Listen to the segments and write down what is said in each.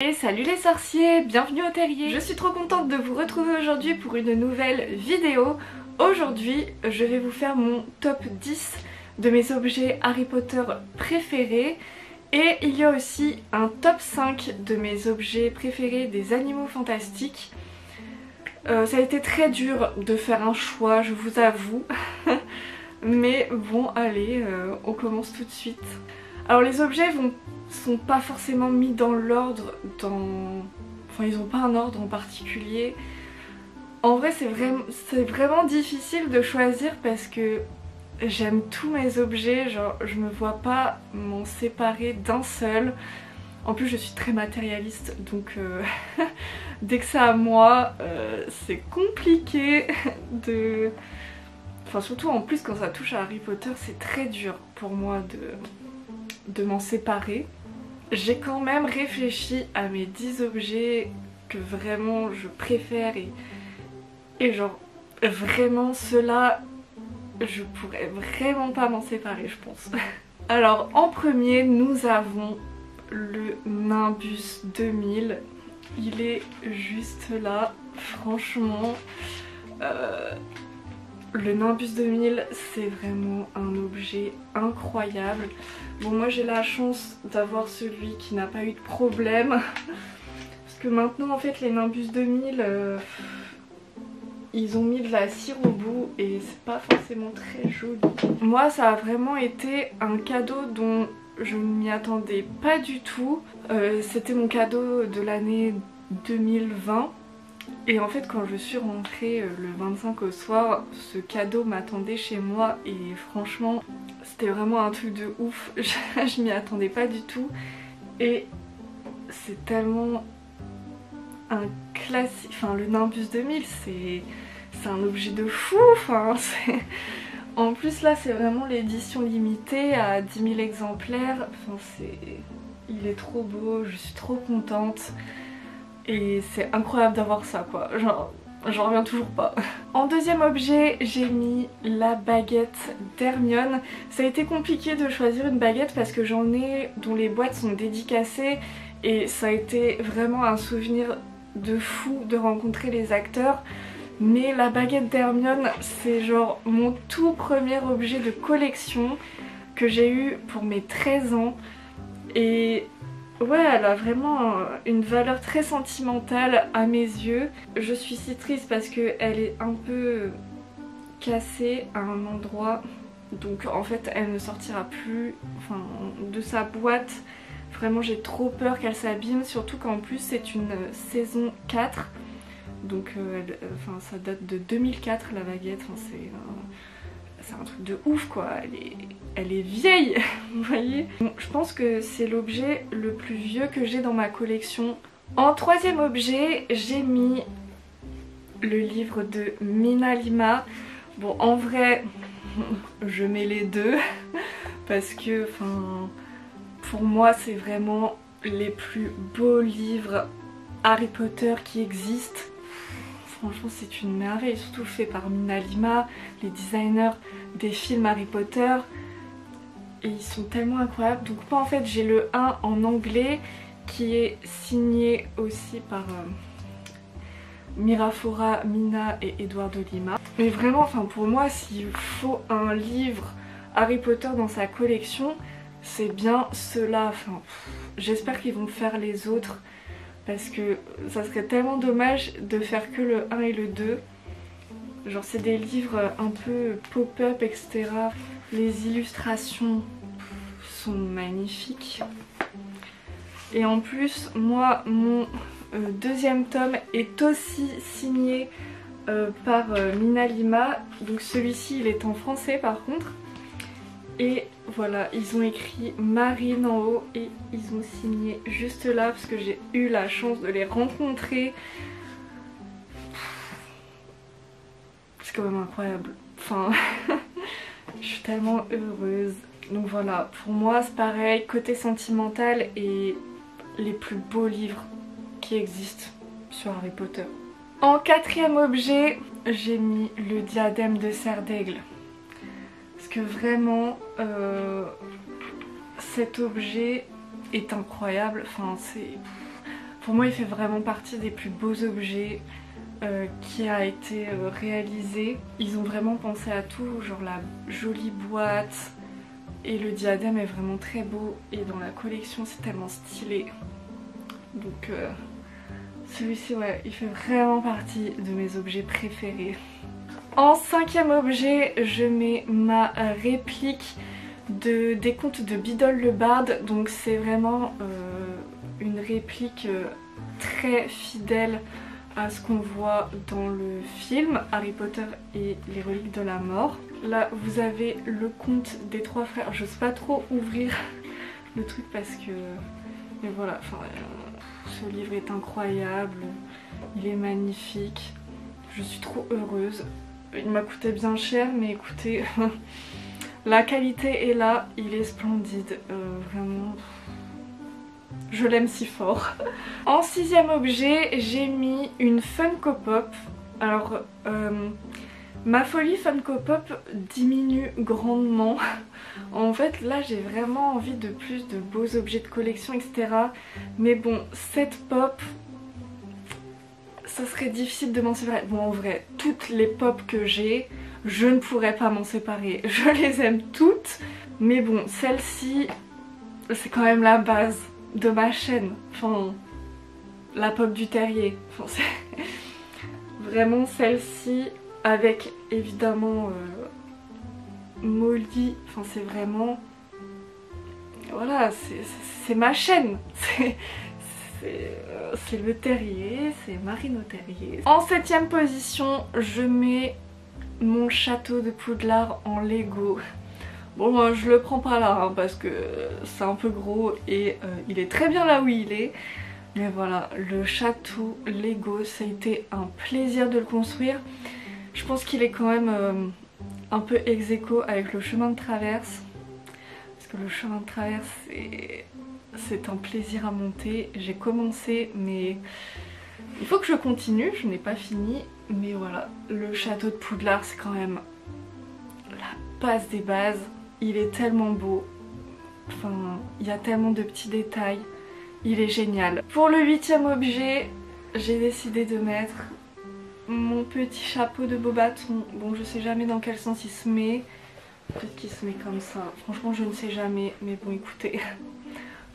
Et salut les sorciers, bienvenue au terrier. Je suis trop contente de vous retrouver aujourd'hui pour une nouvelle vidéo. Aujourd'hui, je vais vous faire mon top 10 de mes objets Harry Potter préférés. Et il y a aussi un top 5 de mes objets préférés des animaux fantastiques. Ça a été très dur de faire un choix, je vous avoue. Mais bon, allez, on commence tout de suite. Alors les objets sont pas forcément mis dans l'ordre, enfin ils ont pas un ordre en particulier. En vrai c'est vraiment difficile de choisir parce que j'aime tous mes objets, genre je me vois pas m'en séparer d'un seul. En plus je suis très matérialiste donc dès que c'est à moi c'est compliqué de... Enfin surtout en plus quand ça touche à Harry Potter c'est très dur pour moi de m'en séparer. J'ai quand même réfléchi à mes 10 objets que vraiment je préfère et genre vraiment ceux-là je pourrais vraiment pas m'en séparer je pense. Alors en premier nous avons le Nimbus 2000. Il est juste là, franchement. Le Nimbus 2000 c'est vraiment un objet incroyable. Bon moi j'ai la chance d'avoir celui qui n'a pas eu de problème. Parce que maintenant en fait les Nimbus 2000 ils ont mis de la cire au bout et c'est pas forcément très joli. Moi ça a vraiment été un cadeau dont je ne m'y attendais pas du tout. C'était mon cadeau de l'année 2020. Et en fait quand je suis rentrée le 25 au soir, ce cadeau m'attendait chez moi et franchement c'était vraiment un truc de ouf, je m'y attendais pas du tout. Et c'est tellement un classique, enfin le Nimbus 2000 c'est un objet de fou, enfin en plus là c'est vraiment l'édition limitée à 10 000 exemplaires, enfin il est trop beau, je suis trop contente. Et c'est incroyable d'avoir ça quoi, genre j'en reviens toujours pas. En deuxième objet j'ai mis la baguette d'Hermione. Ça a été compliqué de choisir une baguette parce que j'en ai dont les boîtes sont dédicacées. Et ça a été vraiment un souvenir de fou de rencontrer les acteurs. Mais la baguette d'Hermione c'est genre mon tout premier objet de collection que j'ai eu pour mes 13 ans. Et ouais, elle a vraiment une valeur très sentimentale à mes yeux. Je suis si triste parce qu'elle est un peu cassée à un endroit. Donc en fait elle ne sortira plus de sa boîte. Vraiment j'ai trop peur qu'elle s'abîme. Surtout qu'en plus c'est une saison 4. Donc ça date de 2004 la baguette. C'est un truc de ouf quoi, elle est vieille, vous voyez. Bon, je pense que c'est l'objet le plus vieux que j'ai dans ma collection. En troisième objet, j'ai mis le livre de Mina Lima. Bon, en vrai, je mets les deux parce que, pour moi, c'est vraiment les plus beaux livres Harry Potter qui existent. Franchement c'est une merveille, surtout fait par Mina Lima, les designers des films Harry Potter. Et ils sont tellement incroyables. Donc moi en fait j'ai le 1 en anglais qui est signé aussi par Mirafora, Mina et Eduardo Lima. Mais vraiment pour moi s'il faut un livre Harry Potter dans sa collection, c'est bien ceux-là. J'espère qu'ils vont faire les autres. Parce que ça serait tellement dommage de faire que le 1 et le 2. Genre c'est des livres un peu pop-up etc. Les illustrations sont magnifiques. Et en plus moi mon deuxième tome est aussi signé par Mina Lima. Donc celui-ci il est en français par contre. Et voilà, ils ont écrit Marine en haut et ils ont signé juste là parce que j'ai eu la chance de les rencontrer. C'est quand même incroyable. Je suis tellement heureuse. Donc voilà, pour moi c'est pareil, côté sentimental et les plus beaux livres qui existent sur Harry Potter. En quatrième objet, j'ai mis le diadème de Serre d'Aigle. Parce que vraiment cet objet est incroyable, Pour moi il fait vraiment partie des plus beaux objets qui a été réalisé. Ils ont vraiment pensé à tout, genre la jolie boîte et le diadème est vraiment très beau et dans la collection c'est tellement stylé. Donc celui-ci ouais, il fait vraiment partie de mes objets préférés. En cinquième objet, je mets ma réplique des contes de Biddle le Barde. Donc c'est vraiment une réplique très fidèle à ce qu'on voit dans le film Harry Potter et les reliques de la mort. Là vous avez le conte des trois frères. Je sais pas trop ouvrir le truc parce que... Mais voilà, enfin, ce livre est incroyable, il est magnifique, je suis trop heureuse. Il m'a coûté bien cher mais écoutez, la qualité est là, il est splendide, vraiment... Je l'aime si fort. En sixième objet, j'ai mis une Funko Pop. Alors, ma folie Funko Pop diminue grandement. En fait, là, j'ai vraiment envie de plus de beaux objets de collection, etc. Mais bon, cette pop, ça serait difficile de m'en séparer. Bon, en vrai, toutes les pop que j'ai, je ne pourrais pas m'en séparer. Je les aime toutes. Mais bon, celle-ci, c'est quand même la base de ma chaîne, enfin la pop du terrier, enfin, c'est vraiment celle-ci avec évidemment Molly, enfin c'est vraiment, voilà, c'est ma chaîne, c'est le terrier, c'est Marine au terrier. En septième position, je mets mon château de Poudlard en Lego. Bon, je le prends pas là hein, parce que c'est un peu gros et il est très bien là où il est. Mais voilà, le château Lego, ça a été un plaisir de le construire. Je pense qu'il est quand même un peu ex aequo avec le chemin de traverse. Parce que le chemin de traverse, c'est un plaisir à monter. J'ai commencé mais il faut que je continue, je n'ai pas fini. Mais voilà, le château de Poudlard, c'est quand même la base des bases. Il est tellement beau, enfin il y a tellement de petits détails, il est génial. Pour le huitième objet, j'ai décidé de mettre mon petit chapeau de Beauxbatons. Bon, je sais jamais dans quel sens il se met, peut-être qu'il se met comme ça, franchement je ne sais jamais, mais bon écoutez,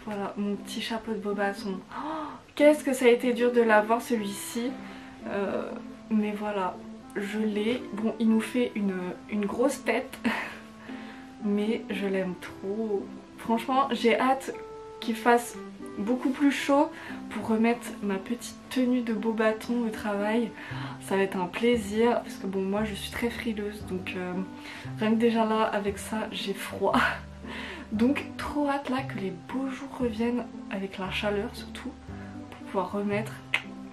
voilà mon petit chapeau de Beauxbatons. Oh, qu'est-ce que ça a été dur de l'avoir celui-ci, mais voilà, je l'ai. Bon, il nous fait une grosse tête. Mais je l'aime trop. Franchement, j'ai hâte qu'il fasse beaucoup plus chaud pour remettre ma petite tenue de Beauxbatons au travail. Ça va être un plaisir parce que bon, moi je suis très frileuse donc rien que déjà là avec ça j'ai froid. Donc trop hâte là que les beaux jours reviennent avec la chaleur surtout pour pouvoir remettre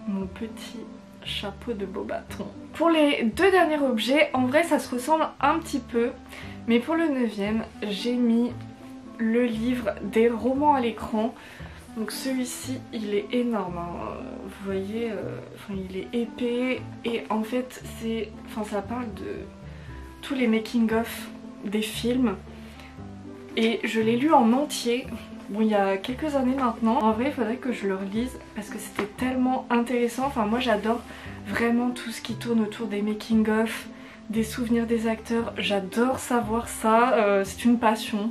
mon petit chapeau de Beauxbatons. Pour les deux derniers objets, en vrai ça se ressemble un petit peu. Mais pour le 9e, j'ai mis le livre des romans à l'écran. Donc celui-ci, il est énorme. Hein. Vous voyez, il est épais. Et en fait, ça parle de tous les making-of des films. Et je l'ai lu en entier. Bon, il y a quelques années maintenant. En vrai, il faudrait que je le relise parce que c'était tellement intéressant. Enfin, moi, j'adore vraiment tout ce qui tourne autour des making-of, des souvenirs des acteurs, j'adore savoir ça, c'est une passion.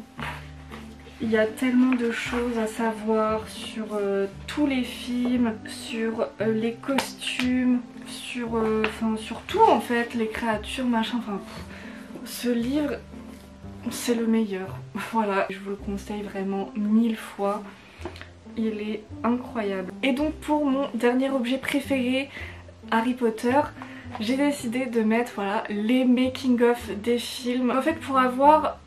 Il y a tellement de choses à savoir sur tous les films, sur les costumes, sur tout en fait, les créatures, machin, enfin ce livre c'est le meilleur, voilà, je vous le conseille vraiment 1000 fois, il est incroyable. Et donc pour mon dernier objet préféré, Harry Potter, j'ai décidé de mettre voilà, les making-of des films. En fait pour avoir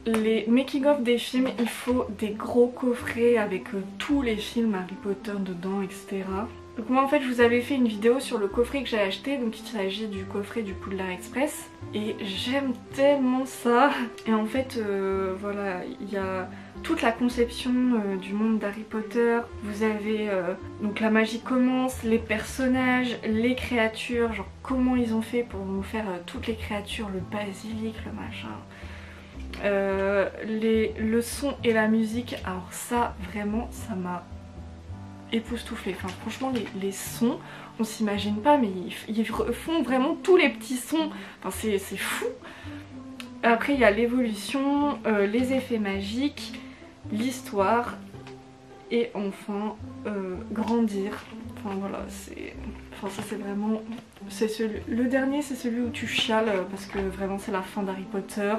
les making-of des films il faut des gros coffrets avec tous les films Harry Potter dedans etc. Donc moi en fait je vous avais fait une vidéo sur le coffret que j'ai acheté, donc il s'agit du coffret du Poudlard Express et j'aime tellement ça. Et en fait voilà, il y a toute la conception du monde d'Harry Potter, vous avez donc la magie commence, les personnages, les créatures, genre comment ils ont fait pour nous faire toutes les créatures, le basilic, le machin, le son et la musique. Alors ça vraiment ça m'a époustouflée. Enfin franchement les sons, on s'imagine pas, mais ils font vraiment tous les petits sons. Enfin c'est fou. Après il y a l'évolution, les effets magiques, l'histoire et enfin grandir. Enfin voilà, ça c'est vraiment... Le dernier c'est celui où tu chiales parce que vraiment c'est la fin d'Harry Potter.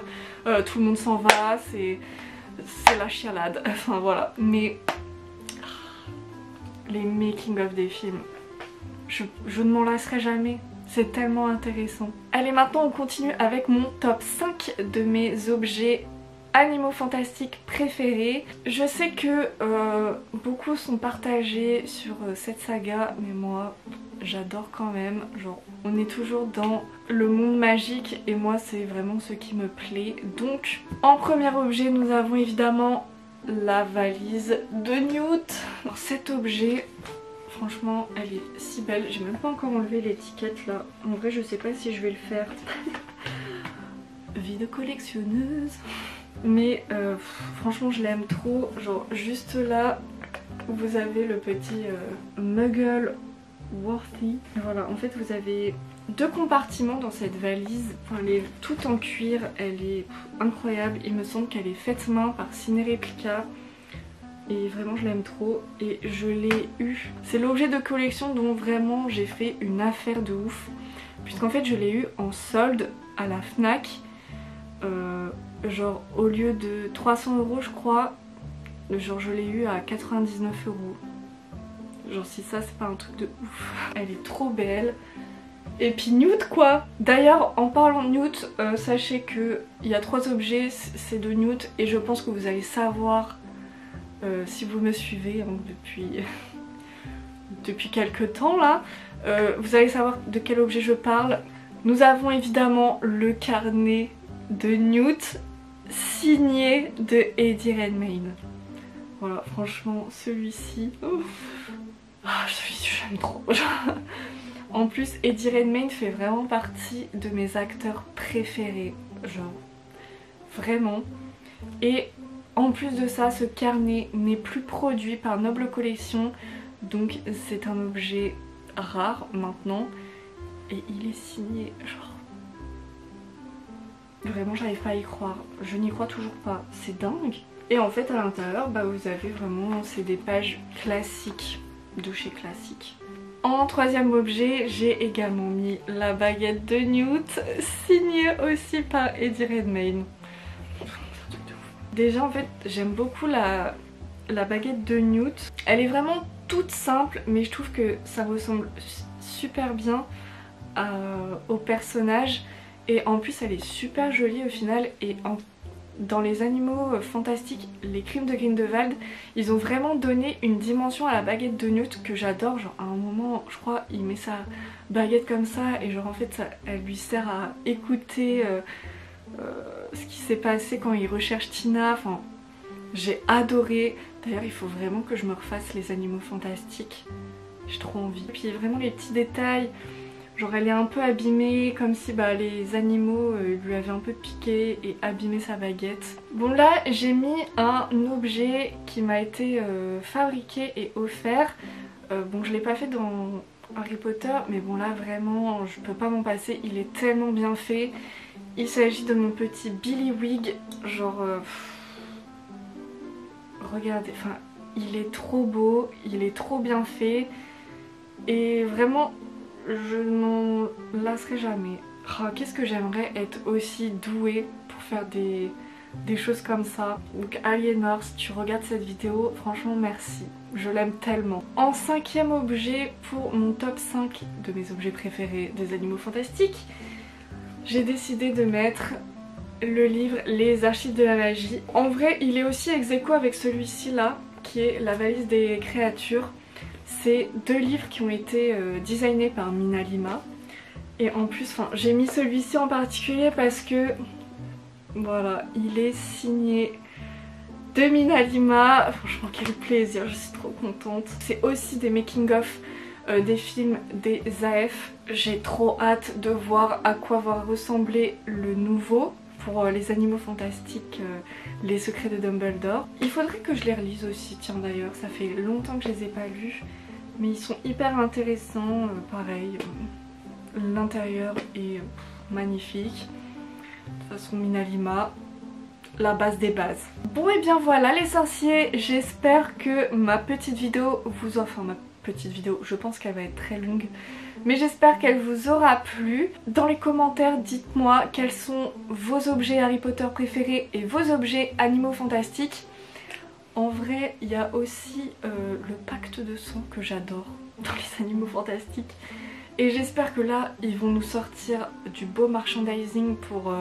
Tout le monde s'en va, c'est la chialade. Enfin voilà, mais les making of des films, je ne m'en lasserai jamais. C'est tellement intéressant. Allez, maintenant on continue avec mon top 5 de mes objets animaux fantastiques préférés. Je sais que beaucoup sont partagés sur cette saga, mais moi j'adore quand même. Genre on est toujours dans le monde magique et moi c'est vraiment ce qui me plaît. Donc en premier objet nous avons évidemment la valise de Newt. Alors cet objet, franchement elle est si belle. J'ai même pas encore enlevé l'étiquette là. En vrai je sais pas si je vais le faire. Vie de collectionneuse. Mais franchement je l'aime trop. Genre juste là vous avez le petit Muggle Worthy. Voilà, en fait vous avez 2 compartiments dans cette valise. Enfin, elle est toute en cuir, elle est incroyable. Il me semble qu'elle est faite main par Ciné Replica. Et vraiment je l'aime trop et je l'ai eu. C'est l'objet de collection dont vraiment j'ai fait une affaire de ouf. Puisqu'en fait je l'ai eu en solde à la Fnac. Genre au lieu de 300 € je crois, genre je l'ai eu à 99 €. Genre si ça c'est pas un truc de ouf. Elle est trop belle. Et puis Newt quoi. D'ailleurs en parlant de Newt, sachez que il y a 3 objets, c'est de Newt. Et je pense que vous allez savoir si vous me suivez hein, depuis quelques temps là. Vous allez savoir de quel objet je parle. Nous avons évidemment le carnet de Newt signé de Eddie Redmayne. Voilà, franchement celui-ci, celui-ci j'aime trop. En plus Eddie Redmayne fait vraiment partie de mes acteurs préférés, genre vraiment. Et en plus de ça, ce carnet n'est plus produit par Noble Collection, donc c'est un objet rare maintenant. Et il est signé, genre... Vraiment j'arrive pas à y croire, je n'y crois toujours pas, c'est dingue. Et en fait à l'intérieur bah, vous avez vraiment, c'est des pages classiques, de chez Classique. En troisième objet j'ai également mis la baguette de Newt, signée aussi par Eddie Redmayne. Déjà en fait j'aime beaucoup la baguette de Newt, elle est vraiment toute simple mais je trouve que ça ressemble super bien au personnage. Et en plus elle est super jolie au final. Et dans les animaux fantastiques, les crimes de Grindelwald, ils ont vraiment donné une dimension à la baguette de Newt que j'adore. Genre à un moment je crois il met sa baguette comme ça et genre en fait elle lui sert à écouter ce qui s'est passé quand il recherche Tina. Enfin j'ai adoré. D'ailleurs il faut vraiment que je me refasse les animaux fantastiques, j'ai trop envie. Et puis vraiment les petits détails. Genre elle est un peu abîmée, comme si bah, les animaux lui avaient un peu piqué et abîmé sa baguette. Bon là j'ai mis un objet qui m'a été fabriqué et offert. Bon je l'ai pas fait dans Harry Potter, mais bon là vraiment je peux pas m'en passer, il est tellement bien fait. Il s'agit de mon petit Billy Wig, genre... regardez, enfin il est trop beau, il est trop bien fait. Et vraiment... je n'en lasserai jamais. Oh, qu'est-ce que j'aimerais être aussi douée pour faire des choses comme ça. Donc Aliénor, si tu regardes cette vidéo, franchement merci. Je l'aime tellement. En cinquième objet pour mon top 5 de mes objets préférés des animaux fantastiques, j'ai décidé de mettre le livre Les Archives de la Magie. En vrai il est aussi ex-aequo avec celui-ci là, qui est la valise des créatures. C'est 2 livres qui ont été designés par Mina Lima. Et en plus, j'ai mis celui-ci en particulier parce que voilà, il est signé de Mina Lima. Franchement quel plaisir, je suis trop contente. C'est aussi des making-of des films des AF. J'ai trop hâte de voir à quoi va ressembler le nouveau. pour les animaux fantastiques, les secrets de Dumbledore. Il faudrait que je les relise aussi, tiens d'ailleurs, ça fait longtemps que je les ai pas lus, mais ils sont hyper intéressants, pareil, l'intérieur est magnifique. De toute façon Minalima, la base des bases. Bon et bien voilà les sorciers, j'espère que ma petite vidéo vous... Enfin ma petite vidéo, je pense qu'elle va être très longue, mais j'espère qu'elle vous aura plu. Dans les commentaires, dites-moi quels sont vos objets Harry Potter préférés et vos objets animaux fantastiques. En vrai, il y a aussi le pacte de sang que j'adore dans les animaux fantastiques. Et j'espère que là, ils vont nous sortir du beau merchandising pour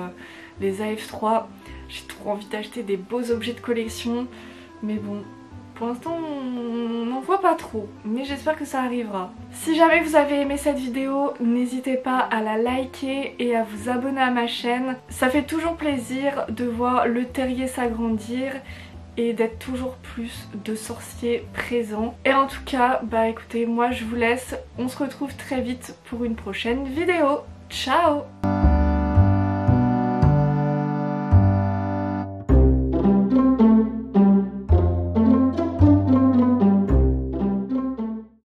les AF3. J'ai trop envie d'acheter des beaux objets de collection, mais bon... Pour l'instant on n'en voit pas trop, mais j'espère que ça arrivera. Si jamais vous avez aimé cette vidéo, n'hésitez pas à la liker et à vous abonner à ma chaîne. Ça fait toujours plaisir de voir le terrier s'agrandir et d'être toujours plus de sorciers présents. Et en tout cas, bah écoutez, moi je vous laisse. On se retrouve très vite pour une prochaine vidéo. Ciao!